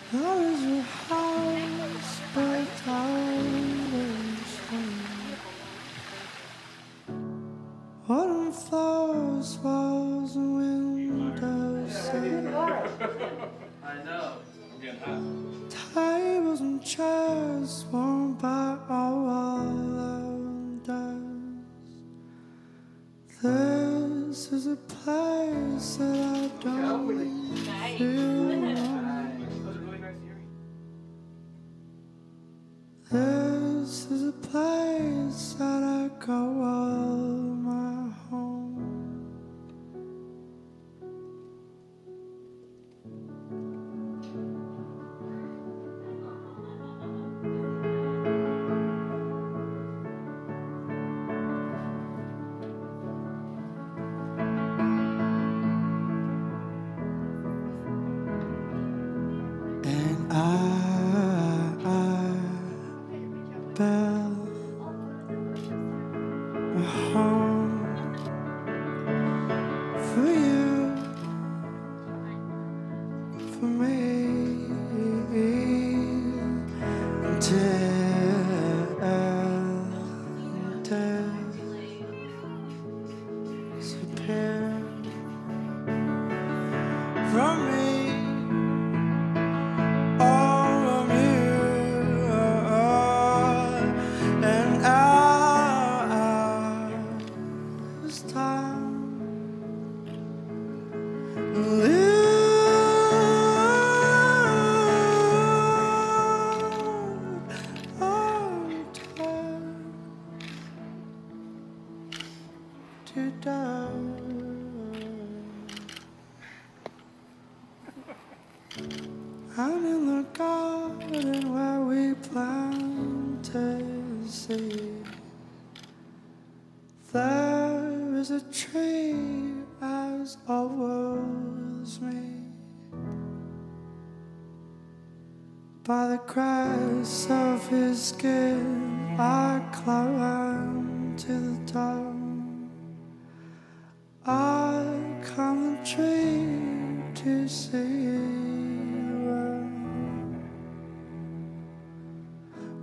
How is your house built out of stone? Wooden floors, walls, and windows. I know. I'm getting hot. Tables and chairs warmed by all of dust. This is a place that I don't feel wrong. Those are really nice earrings. This is a place that I call my home. And I built a home for you, for me, until death disappear from me. I'm in the garden where we planted seed. There is a tree as old as me. By the cracks of his skin, I climb to the top. I climb the tree to see.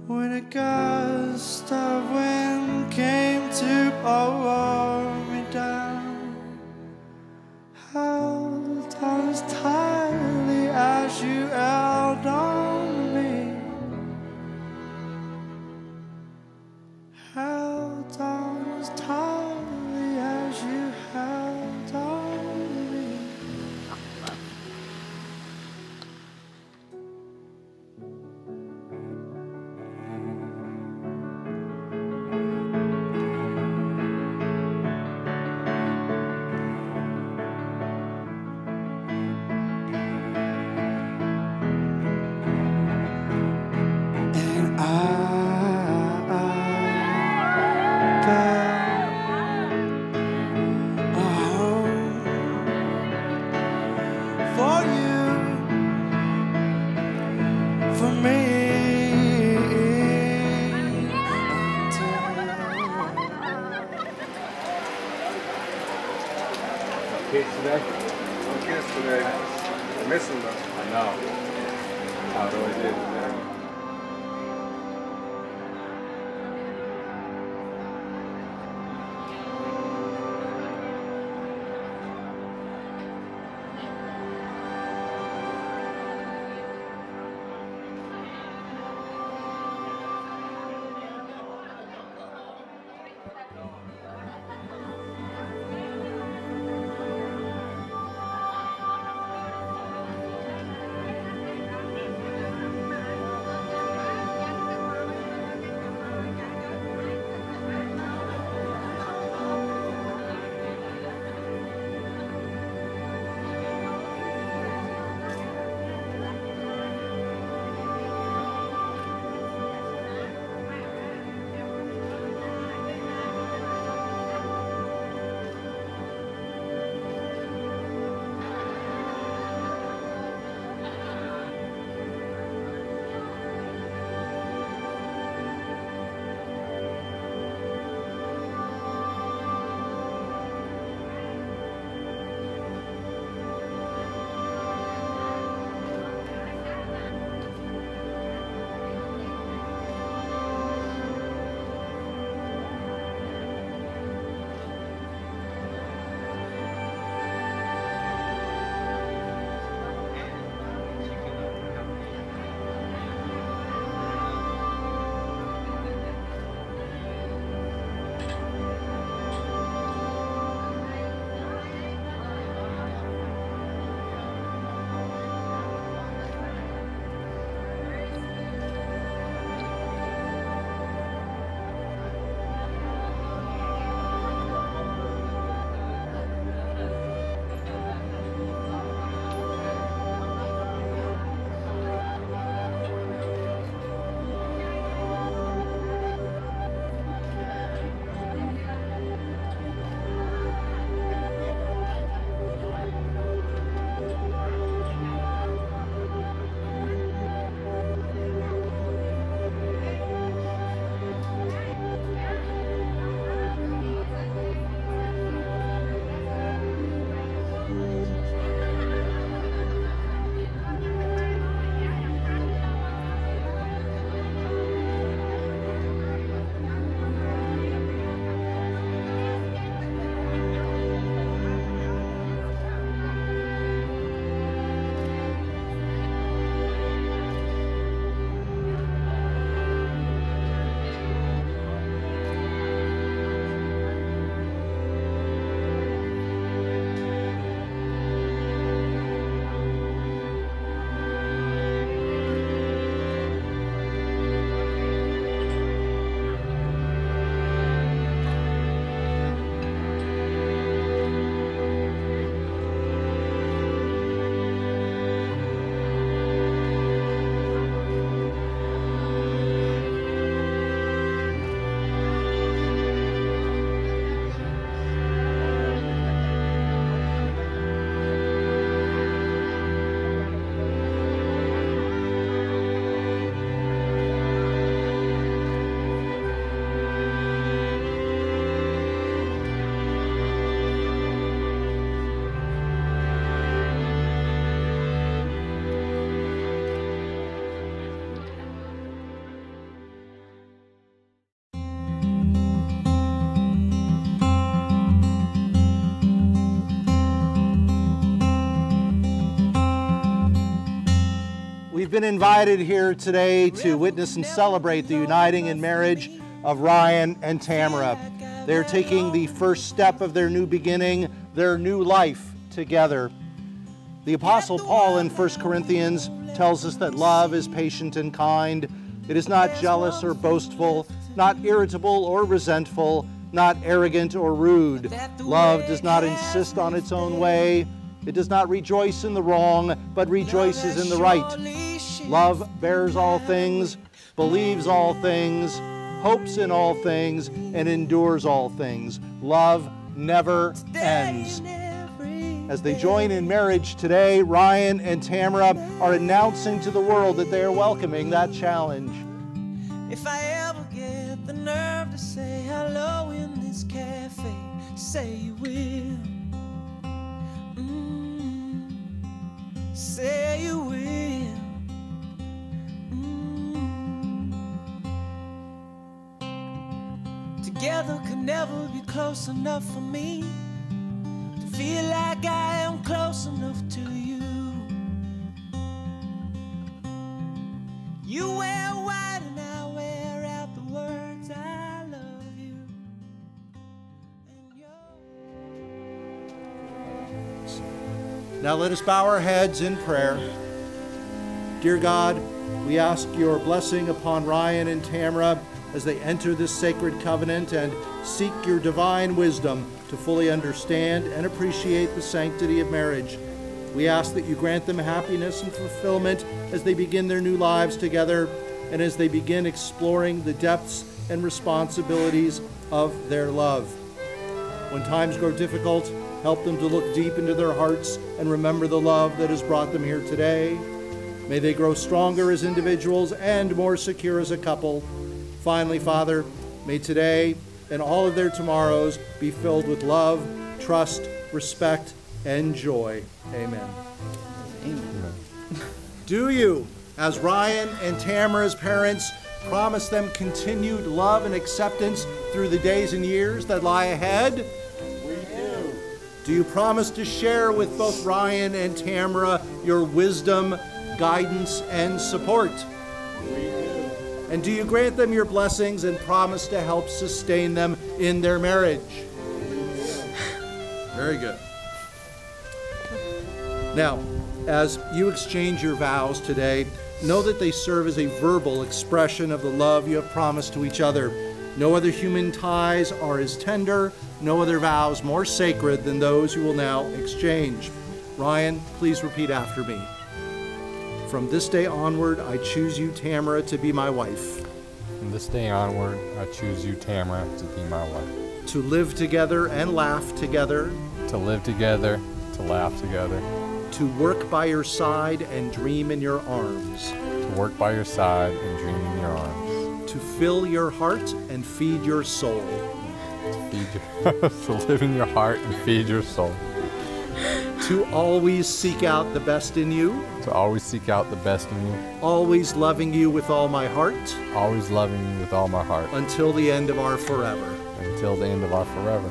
When a gust of wind came to blow me down, held on as tightly as you held on to me, held on as tightly as you held on to me. Kids today? No kids today. I'm missing them. I know. That's how it always is. Man. We've been invited here today to witness and celebrate the uniting in marriage of Ryan and Tamara. They're taking the first step of their new beginning, their new life together. The Apostle Paul in 1 Corinthians tells us that love is patient and kind. It is not jealous or boastful, not irritable or resentful, not arrogant or rude. Love does not insist on its own way. It does not rejoice in the wrong, but rejoices in the right. Love bears all things, believes all things, hopes in all things, and endures all things. Love never ends. As they join in marriage today, Ryan and Tamara are announcing to the world that they are welcoming that challenge. If I ever get the nerve to say hello in this cafe, say you will. Say you will. Together could never be close enough for me to feel like I am close enough to you. You wear white and I wear out the words I love you. And Now let us bow our heads in prayer. Dear God, we ask your blessing upon Ryan and Tamara as they enter this sacred covenant and seek your divine wisdom to fully understand and appreciate the sanctity of marriage. We ask that you grant them happiness and fulfillment as they begin their new lives together and as they begin exploring the depths and responsibilities of their love. When times grow difficult, help them to look deep into their hearts and remember the love that has brought them here today. May they grow stronger as individuals and more secure as a couple. Finally, Father, may today and all of their tomorrows be filled with love, trust, respect, and joy. Amen. Amen. Do you, as Ryan and Tamara's parents, promise them continued love and acceptance through the days and years that lie ahead? We do. Do you promise to share with both Ryan and Tamara your wisdom, guidance, and support? We do. And do you grant them your blessings and promise to help sustain them in their marriage? Very good. Now, as you exchange your vows today, know that they serve as a verbal expression of the love you have promised to each other. No other human ties are as tender, no other vows more sacred than those you will now exchange. Ryan, please repeat after me. From this day onward, I choose you, Tamara, to be my wife. From this day onward, I choose you, Tamara, to be my wife. To live together and laugh together. To live together, to laugh together. To work by your side and dream in your arms. To work by your side and dream in your arms. To fill your heart and feed your soul. To live in your heart and feed your soul. To always seek out the best in you. To always seek out the best in you. Always loving you with all my heart. Always loving you with all my heart. Until the end of our forever. Until the end of our forever.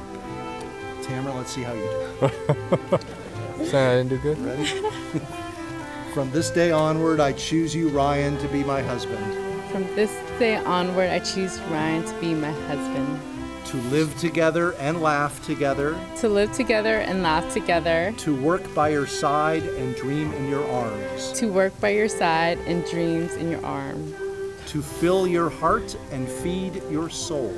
Tamara, let's see how you do. Saying I didn't do good? Ready? From this day onward, I choose you, Ryan, to be my husband. From this day onward, I choose Ryan to be my husband. To live together and laugh together. To live together and laugh together. To work by your side and dream in your arms. To work by your side and dreams in your arms. To fill your heart and feed your soul.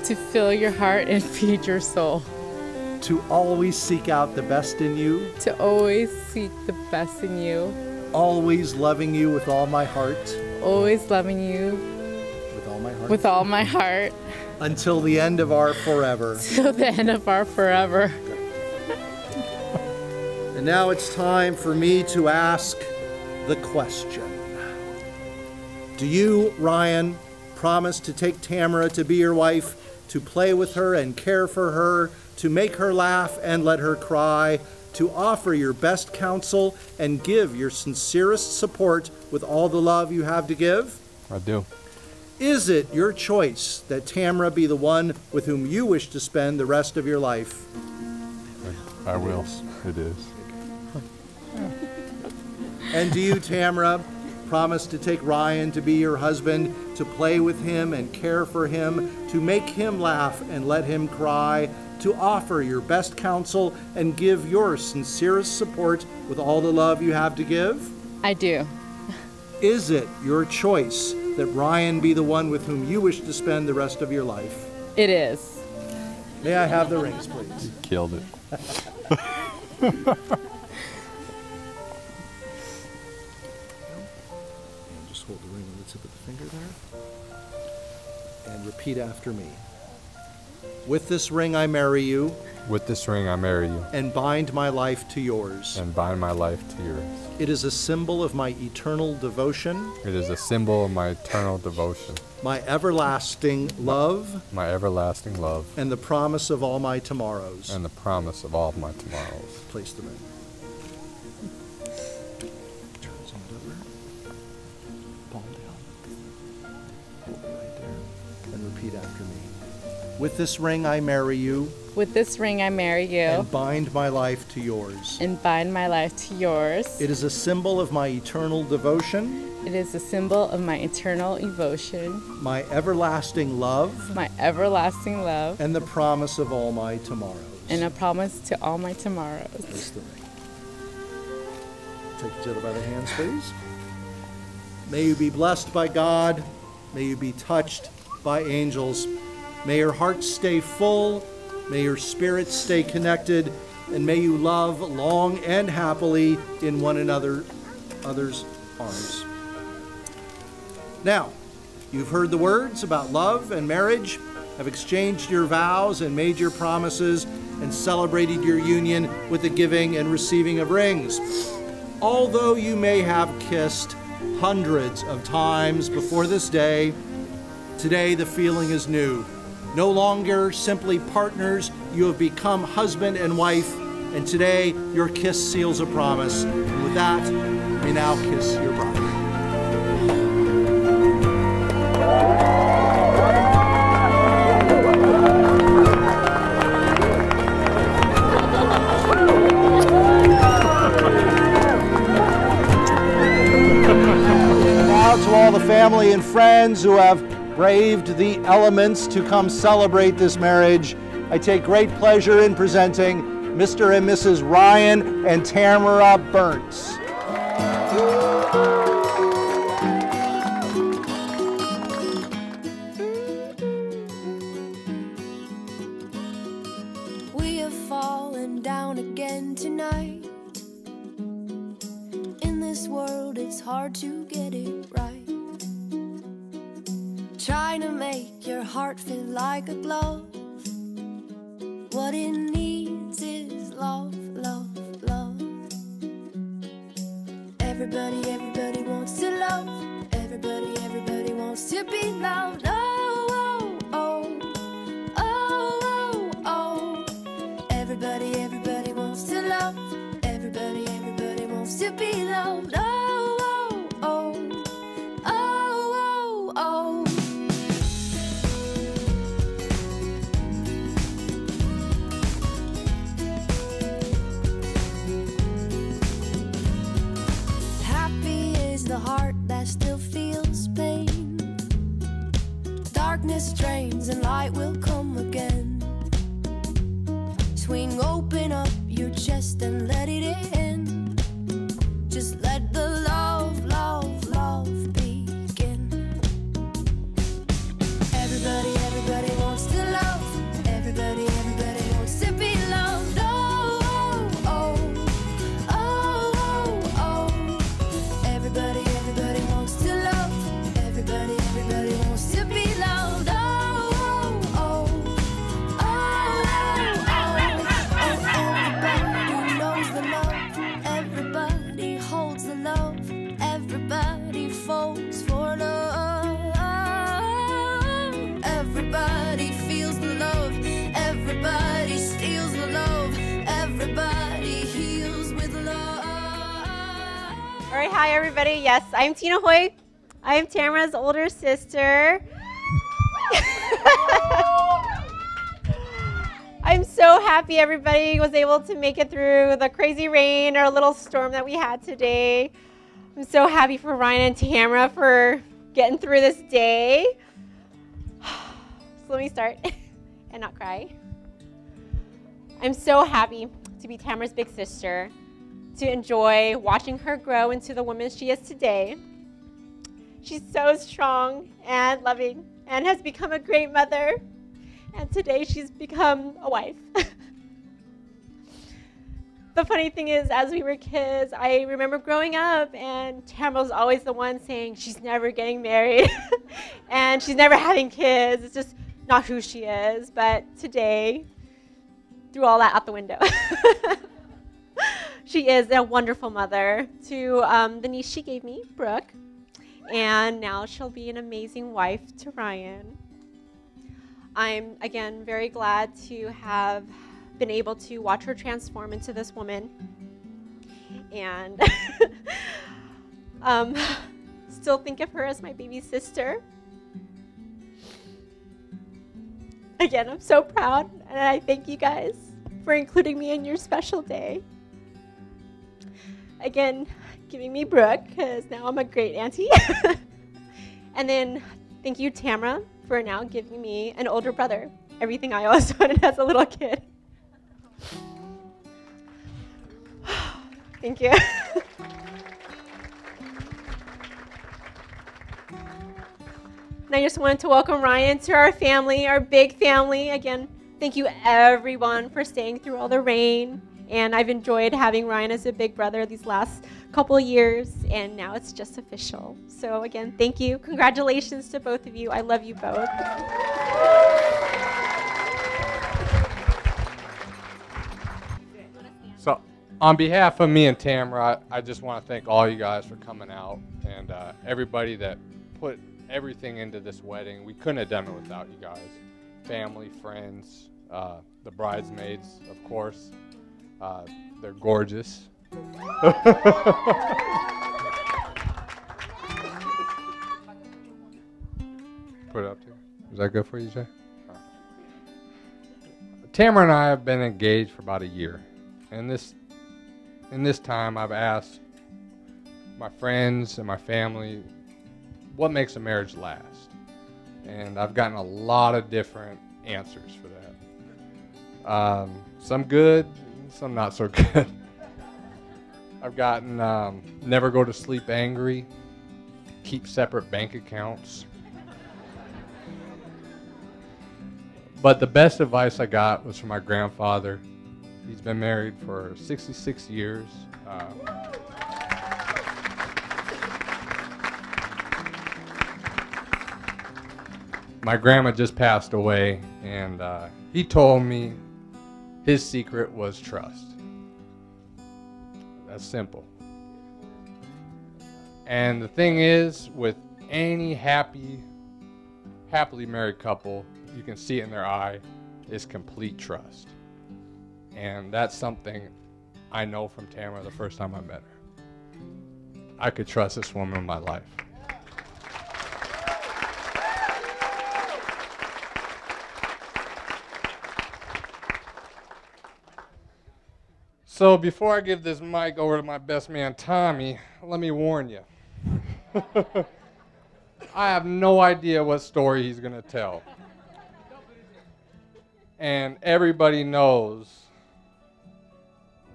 To fill your heart and feed your soul. To always seek out the best in you. To always seek the best in you. Always loving you with all my heart. Always loving you with all my heart. With all my heart. Until the end of our forever. Till the end of our forever. And now it's time for me to ask the question. Do you, Ryan, promise to take Tamara to be your wife, to play with her and care for her, to make her laugh and let her cry, to offer your best counsel and give your sincerest support with all the love you have to give? I do. Is it your choice that Tamara be the one with whom you wish to spend the rest of your life? I will. It is. And do you, Tamara, promise to take Ryan to be your husband, to play with him and care for him, to make him laugh and let him cry, to offer your best counsel and give your sincerest support with all the love you have to give? I do. Is it your choice that Ryan be the one with whom you wish to spend the rest of your life? It is. May I have the rings, please? Killed it. Just hold the ring on the tip of the finger there. And repeat after me. With this ring I marry you. With this ring I marry you. And bind my life to yours. And bind my life to yours. It is a symbol of my eternal devotion. It is a symbol of my eternal devotion. My everlasting love. My everlasting love. And the promise of all my tomorrows. And the promise of all of my tomorrows. Place the ring. Turn it over. Palm down. Hold it right there. And repeat after me. With this ring I marry you. With this ring I marry you. And bind my life to yours. And bind my life to yours. It is a symbol of my eternal devotion. It is a symbol of my eternal devotion. My everlasting love. My everlasting love. And the promise of all my tomorrows. And a promise to all my tomorrows. Place the ring. Take each other by the hands, please. May you be blessed by God. May you be touched by angels. May your hearts stay full. May your spirits stay connected. And may you love long and happily in one another's arms. Now, you've heard the words about love and marriage, have exchanged your vows and made your promises, and celebrated your union with the giving and receiving of rings. Although you may have kissed hundreds of times before this day, today the feeling is new. No longer simply partners, you have become husband and wife, and today your kiss seals a promise. And with that, you may now kiss your bride. Now to all the family and friends who have braved the elements to come celebrate this marriage, I take great pleasure in presenting Mr. and Mrs. Ryan and Tamara Burntz. We have fallen down again tonight. In this world it's hard to get it right. Trying to make your heart feel like a glove. What it needs is love, love, love. Everybody wants to love. Everybody wants to be loved. Oh, oh, oh, oh, oh, oh. Everybody wants to love. Everybody wants to be loved. Oh, oh, oh, oh, oh, oh. The heart that still feels pain. Darkness drains and light will come again. Swing open up your chest and let it in. Just let the love, love, love begin. Everybody wants to love. Everybody wants to be loved. Oh, oh, oh, oh, oh, oh. Everybody wants to love. Everybody wants to be loved. Oh, oh, oh, oh, oh, oh. Everybody knows the love. Everybody holds the love. Everybody falls for love. Everybody feels the love. Everybody steals the love. Everybody heals with love. All right, hi everybody. Yes, I'm Tina Hoy. I'm Tamara's older sister. I'm so happy everybody was able to make it through the crazy rain or little storm that we had today. I'm so happy for Ryan and Tamara for getting through this day. So let me start and not cry. I'm so happy to be Tamara's big sister, to enjoy watching her grow into the woman she is today. She's so strong and loving and has become a great mother. And today she's become a wife. The funny thing is, as we were kids, I remember growing up and Tamara was always the one saying she's never getting married and she's never having kids. It's just not who she is. But today, threw all that out the window. She is a wonderful mother to the niece she gave me, Brooke. And now she'll be an amazing wife to Ryan. I'm, again, very glad to have been able to watch her transform into this woman. And still think of her as my baby sister. Again, I'm so proud, and I thank you guys for including me in your special day. Again, giving me Brooke, because now I'm a great auntie. And then thank you, Tamara, for now giving me an older brother. Everything I always wanted as a little kid. Thank you. And I just wanted to welcome Ryan to our family, our big family. Again, thank you everyone for staying through all the rain. And I've enjoyed having Ryan as a big brother these last couple of years, and now it's just official. So again, thank you. Congratulations to both of you. I love you both. So on behalf of me and Tamara, I just want to thank all you guys for coming out and everybody that put everything into this wedding. We couldn't have done it without you guys. Family, friends, the bridesmaids, of course. They're gorgeous. Put it up there. Is that good for you, Jay? Tamara and I have been engaged for about a year. And in this time, I've asked my friends and my family, what makes a marriage last? And I've gotten a lot of different answers for that. Some good, some not so good. I've gotten never go to sleep angry, keep separate bank accounts. But the best advice I got was from my grandfather. He's been married for 66 years. My grandma just passed away, and he told me his secret was trust. That's simple. And the thing is, with any happily married couple, you can see it in their eye, is complete trust. And that's something I know from Tamara the first time I met her. I could trust this woman in my life. So before I give this mic over to my best man, Tommy, let me warn you. I have no idea what story he's going to tell. And everybody knows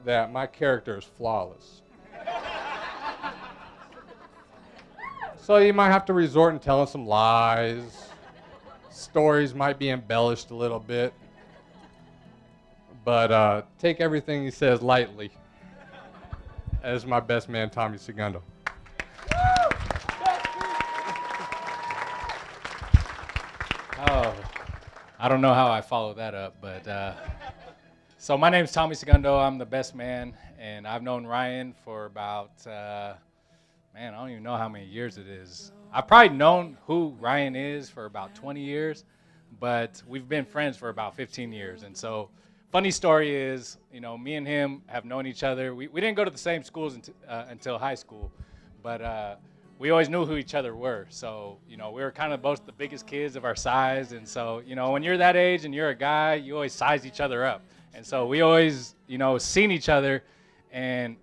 that my character is flawless. So you might have to resort to telling some lies. Stories might be embellished a little bit. But take everything he says lightly. As my best man, Tommy Segundo. Oh, I don't know how I follow that up, but so my name's Tommy Segundo. I'm the best man, and I've known Ryan for about, man, I don't even know how many years it is. I've probably known who Ryan is for about 20 years, but we've been friends for about 15 years, and so funny story is, you know, me and him have known each other. We didn't go to the same schools until high school, but we always knew who each other were. So, you know, we were kind of both the biggest kids of our size. And so, you know, when you're that age and you're a guy, you always size each other up. And so we always, you know, seen each other. And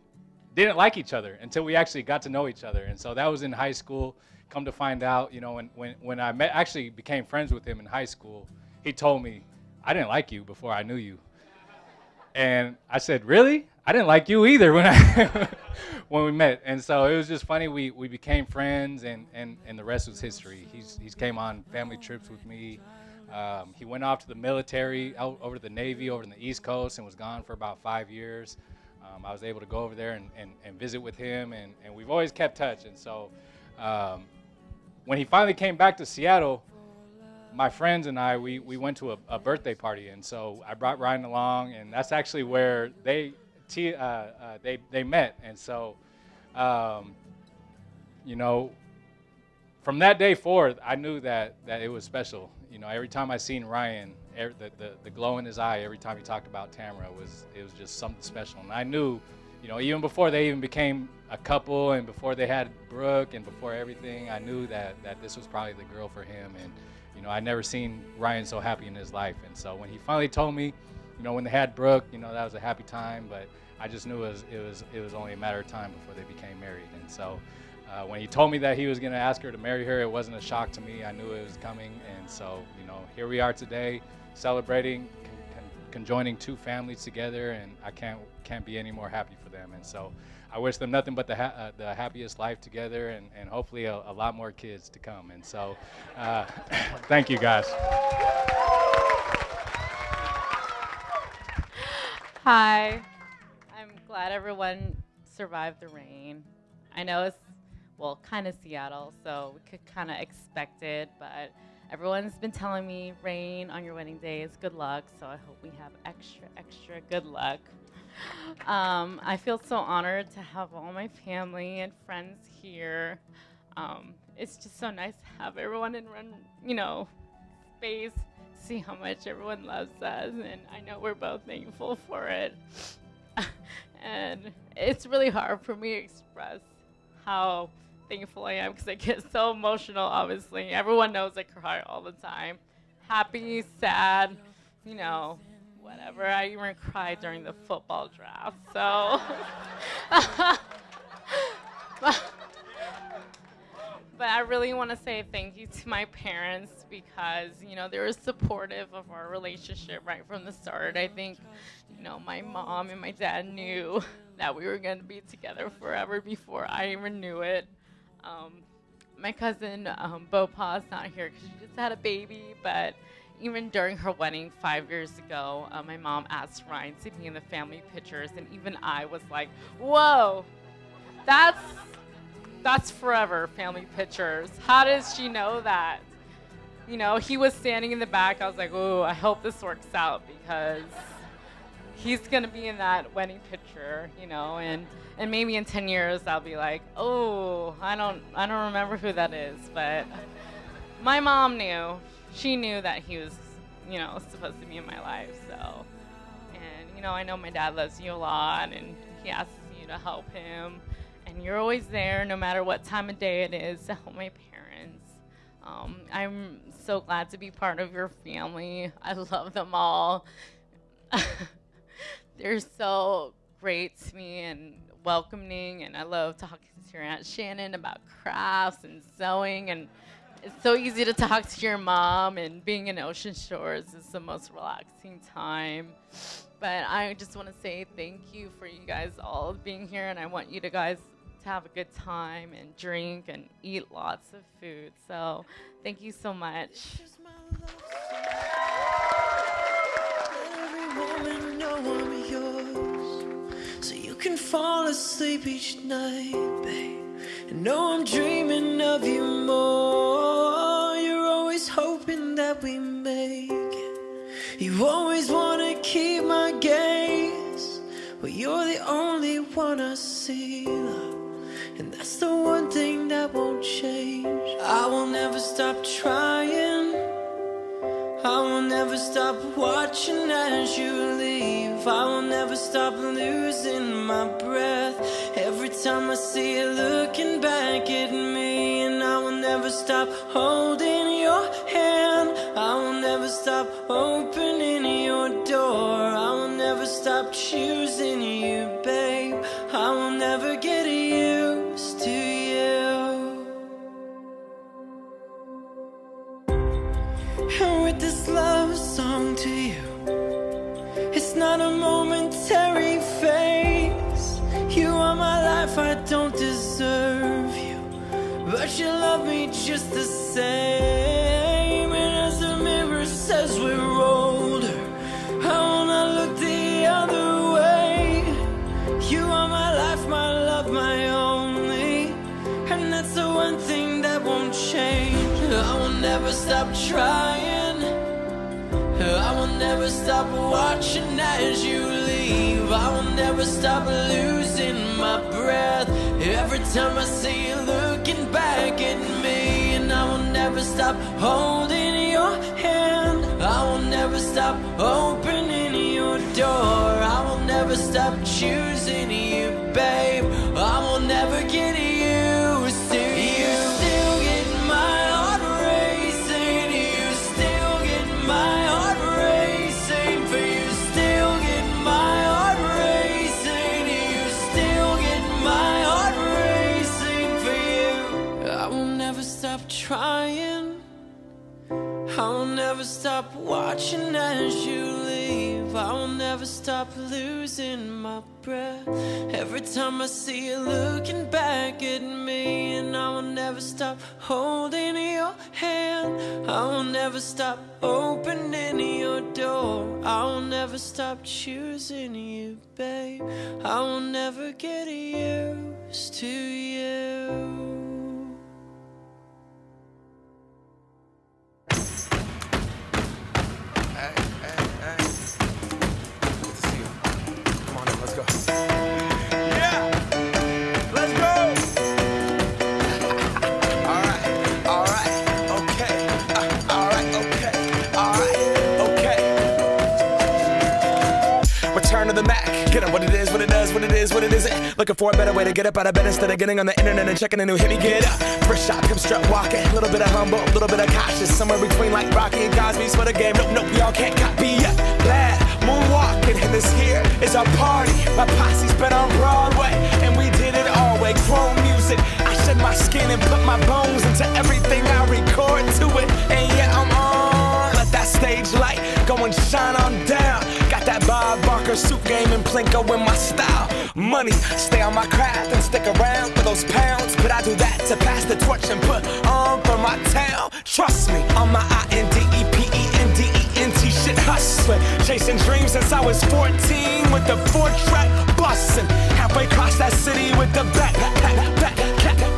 didn't like each other until we actually got to know each other. And so that was in high school. Come to find out, when I actually became friends with him in high school, he told me, I didn't like you before I knew you. And I said, really? I didn't like you either when we met. And so it was just funny. We became friends, and the rest was history. He's came on family trips with me. He went off to the military, out over to the Navy, over in the East Coast, and was gone for about 5 years. I was able to go over there and visit with him, and we've always kept touch. And so when he finally came back to Seattle, my friends and I, we went to a birthday party, and so I brought Ryan along, and that's actually where they met. And so, from that day forward, I knew that it was special. Every time I seen Ryan, the glow in his eye every time he talked about Tamara was just something special. And I knew, even before they even became a couple, and before they had Brooke, and before everything, I knew that this was probably the girl for him. And I'd never seen Ryan so happy in his life. And so when he finally told me, when they had Brooke, that was a happy time. But I just knew it was only a matter of time before they became married. And so when he told me that he was going to ask her to marry her, it wasn't a shock to me. I knew it was coming. And so, here we are today, celebrating, conjoining two families together, and I can't be any more happy for them. And so I wish them nothing but the happiest life together, and hopefully a lot more kids to come. And so thank you, guys. Hi. I'm glad everyone survived the rain. I know it's, kind of Seattle, so we could kind of expect it, but everyone's been telling me rain on your wedding day is good luck, so I hope we have extra good luck. I feel so honored to have all my family and friends here. It's just so nice to have everyone in one, space, see how much everyone loves us, and I know we're both thankful for it. And it's really hard for me to express how thankful I am, because I get so emotional, obviously. Everyone knows I cry all the time. Happy, sad, whatever. I even cried during the football draft, so. But I really want to say thank you to my parents, because, they were supportive of our relationship right from the start. I think, my mom and my dad knew that we were going to be together forever before I even knew it. My cousin, Beaupa's not here because she just had a baby, but even during her wedding 5 years ago, my mom asked Ryan to be in the family pictures, and even I was like, whoa, that's forever family pictures. How does she know that? He was standing in the back. I was like, oh, I hope this works out, because he's going to be in that wedding picture, and maybe in 10 years I'll be like, oh, I don't remember who that is. But my mom knew. She knew that he was, supposed to be in my life. So, and, I know my dad loves you a lot, and he asks you to help him. And you're always there, no matter what time of day it is, to help my parents. I'm so glad to be part of your family. I love them all. They're so great to me and welcoming, and I love talking to your Aunt Shannon about crafts and sewing, and it's so easy to talk to your mom, and being in Ocean Shores is the most relaxing time. But I just want to say thank you for you guys all being here, and I want you guys to have a good time and drink and eat lots of food. So thank you so much. I'm yours, so you can fall asleep each night, babe, and know I'm dreaming of you more. You're always hoping that we make it. You always want to keep my gaze, but you're the only one I see, love, and that's the one thing that won't change. I will never stop trying. I will never stop watching as you leave. I will never stop losing my breath every time I see you looking back at me. And I will never stop holding your hand. I will never stop opening your door. I will never stop choosing you, babe. I will never but you love me just the same. And as the mirror says we're older, I wanna look the other way. You are my life, my love, my only, and that's the one thing that won't change. I will never stop trying, I will never stop watching as you leave. I will never stop losing my breath every time I see you looking back at me. And I will never stop holding your hand, I will never stop opening your door. I will never stop choosing you, babe. I will never get used to you. Still get my heart racing, you still get my heart racing for you. Still get my heart racing, you still get my heart racing for you. I will never stop trying, I will never stop watching as you leave. I will never stop losing my breath every time I see you looking back at me. And I will never stop holding your hand, I will never stop opening your door. I will never stop choosing you, babe. I will never get used to you. To the Mac, get up what it is, what it does, what it is, what it isn't. Looking for a better way to get up out of bed instead of getting on the internet and checking a new hit. Me get up, first shot, come strut walking. A little bit of humble, a little bit of cautious, somewhere between like Rocky and Cosby's for the game. Nope, nope, y'all can't copy yet. Glad moonwalking, and this here is our party. My posse's been on Broadway, and we did it all way. Chrome music, I shed my skin and put my bones into everything I record to it. And yeah, I'm on. Let that stage light go and shine on down. Got that Bob Barker suit game and Plinko in my style. Money, stay on my craft and stick around for those pounds. But I do that to pass the torch and put on for my town. Trust me, on my INDEPENDENT shit hustling. Chasing dreams since I was 14 with the 4-track bustin'. Halfway across that city with the back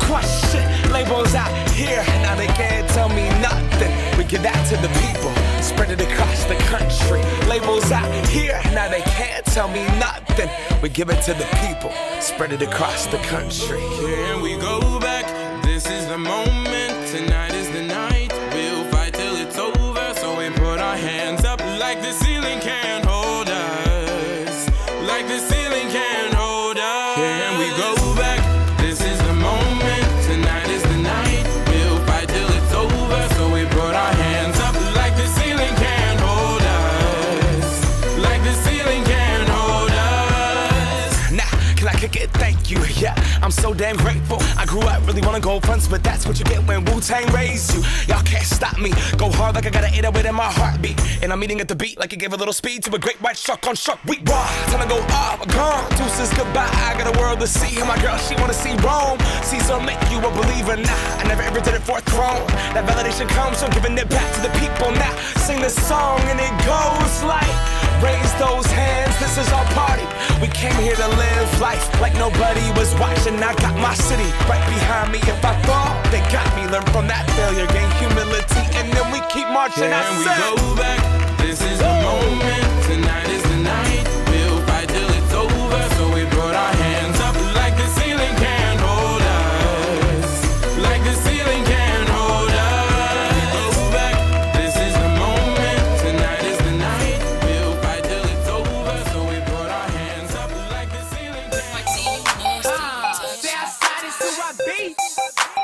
crush shit. Labels out here, now they can't tell me nothing. We give that to the people, spread it across the country. Labels out here, now they can't tell me nothing. We give it to the people, spread it across the country. Here we go back, this is the moment, tonight is the night. We'll fight till it's over, so we put our hands up like the ceiling can't hold us. Like the ceiling can't hold us. Here we go back, this is the moment, tonight is the night. We'll fight till it's over, so we put our hands up like the ceiling can't hold us. Like the ceiling can't hold us. Now, can I kick it? Thank you, yeah, I'm so damn grateful. I grew up really wanna go fronts, but that's what you get when Wu-Tang raised you. Y'all can't stop me, go hard like I got an 808 in my heartbeat. And I'm eating at the beat like it gave a little speed to a great white shark on shark week. Raw, time to go up, gone, deuces goodbye. I got a world to see, and my girl, she wanna see Rome. Caesar make you a believer, nah, I never ever did it for a throne. That validation comes from giving it back to the people. Now, sing this song and it goes like, raise those hands, this is our party. We came here to live life like nobody was watching. I got my city right behind me. If I fall, they got me. Learn from that failure, gain humility, and then we keep marching. Can we go back? This is the moment, tonight is the night. We'll fight till it's over, so we put our hands up like the ceiling can't hold us. Like the ceiling can't hold us. Go back, this is the moment, tonight is the night. We'll fight till it's over, so we put our hands up like the ceiling can't hold us. Say outside is who I be.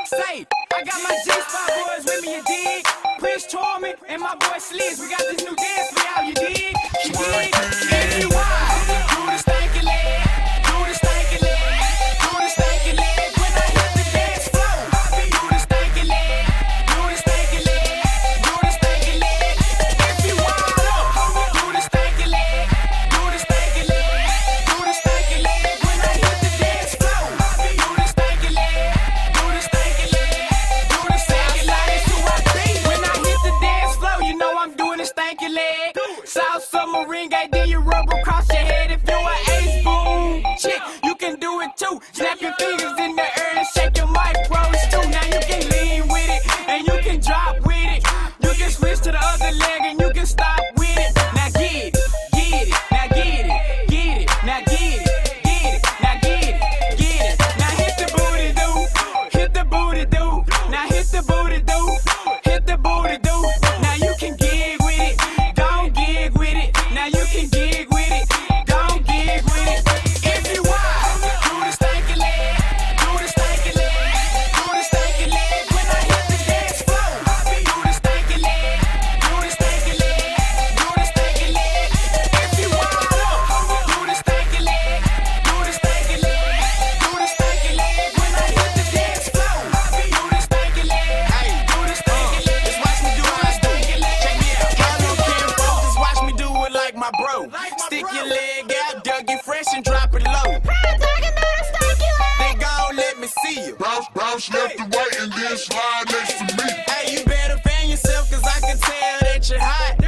Say, I got my G-Spot boys with me, you dig? Prince Torment and my boy Sliz, we got this new dance for y'all, you dig? You dig? If you wild, do the stanky leg, do the stanky leg, do the stanky leg. When I hit the dance floor, do the stanky leg, do the stanky leg, do the stanky leg. If you wild up, do the stanky leg, do the stanky leg, do the stanky leg. When I hit the dance floor, do the stanky leg, do the stanky leg, do the stanky leg. submarine, guy, then you rub across your head. If you're an ace boom chick, you can do it too. Snap your fingers in the air and shake your micros too. Now you can lean with it and you can drop with it. You can switch to the other leg and you can stop with it. Now get it, now get it, now get it, now get it, Now hit the booty do, hit the booty do. Now hit the booty do, hit the booty do. Now you can gig with it, don't gig with it. Now you can gig with it, don't gig with it. If you want, do the stanky leg, do the stanky leg, do the stanky leg. When I hit the dance floor, do the stanky leg, do the stanky leg, do the stanky leg. If you want, do the stanky leg, do the stanky leg, do the stanky leg. When I hit the dance floor, do the stanky leg, do the stanky leg. Just watch me do what I do. Check me out, I don't care, folks. Just watch me do it like my bro. Stick your leg out, dug it fresh and drop it low. Then go let me see you. Bounce left to right and then slide next to me. Hey, you better fan yourself, cause I can tell that you're hot.